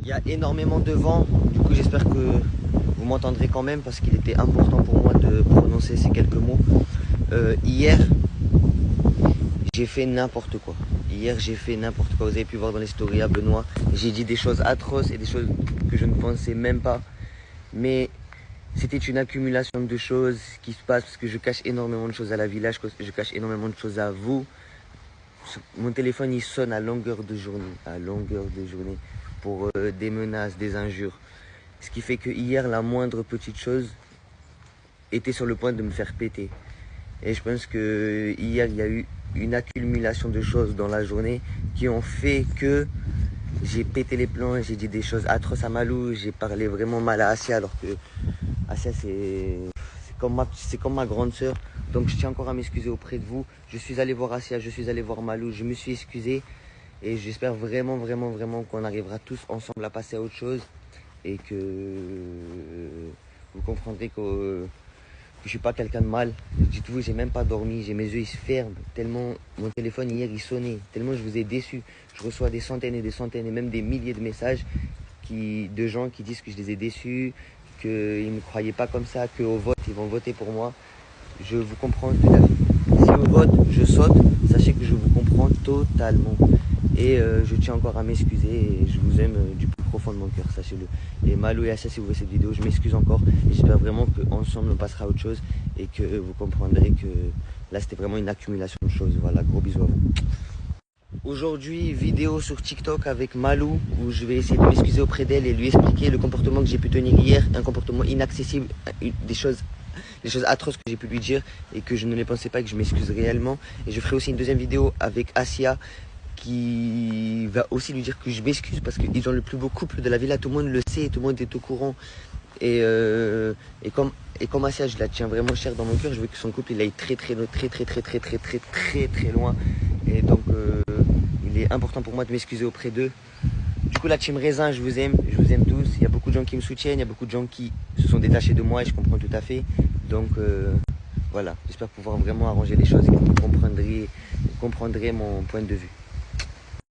Il y a énormément de vent, du coup j'espère que vous m'entendrez quand même parce qu'il était important pour moi de prononcer ces quelques mots. Hier, j'ai fait n'importe quoi. Hier, j'ai fait n'importe quoi. Vous avez pu voir dans les stories à Benoît. J'ai dit des choses atroces et des choses que je ne pensais même pas. Mais c'était une accumulation de choses qui se passent parce que je cache énormément de choses à la village, je cache énormément de choses à vous. Mon téléphone, il sonne à longueur de journée, pour des menaces, des injures. Ce qui fait que hier, la moindre petite chose était sur le point de me faire péter. Et je pense que hier, il y a eu une accumulation de choses dans la journée qui ont fait que j'ai pété les plombs, j'ai dit des choses atroces à Malou, j'ai parlé vraiment mal à Asia alors que Asia c'est comme ma grande sœur. Donc je tiens encore à m'excuser auprès de vous. Je suis allé voir Asia, je suis allé voir Malou, je me suis excusé et j'espère vraiment qu'on arrivera tous ensemble à passer à autre chose et que vous comprendrez que je suis pas quelqu'un de mal. Dites-vous, j'ai même pas dormi, j'ai mes yeux ils se ferment tellement mon téléphone hier il sonnait, tellement je vous ai déçu. Je reçois des centaines et des centaines et même des milliers de messages de gens qui disent que je les ai déçus, qu'ils ne me croyaient pas comme ça, qu'au vote ils vont voter pour moi. Je vous comprends tout à fait. Si au vote je saute, sachez que je vous comprends totalement. Et je tiens encore à m'excuser et je vous aime du plus profond de mon cœur, sachez-le. Et Malou et Asia, si vous voyez cette vidéo, je m'excuse encore. J'espère vraiment qu'ensemble on passera à autre chose et que vous comprendrez que là c'était vraiment une accumulation de choses. Voilà, gros bisous à vous. Aujourd'hui, vidéo sur TikTok avec Malou où je vais essayer de m'excuser auprès d'elle et lui expliquer le comportement que j'ai pu tenir hier, un comportement inaccessible, des choses atroces que j'ai pu lui dire et que je ne les pensais pas et que je m'excuse réellement. Et je ferai aussi une deuxième vidéo avec Asia qui va aussi lui dire que je m'excuse parce qu'ils ont le plus beau couple de la villa, tout le monde le sait, tout le monde est au courant. Et comme Asia, je la tiens vraiment chère dans mon cœur, je veux que son couple il aille très loin. Et donc il est important pour moi de m'excuser auprès d'eux. Du coup la team Raisin, je vous aime tous. Il y a beaucoup de gens qui me soutiennent, il y a beaucoup de gens qui se sont détachés de moi et je comprends tout à fait. Donc voilà, j'espère pouvoir vraiment arranger les choses et que vous comprendrez mon point de vue.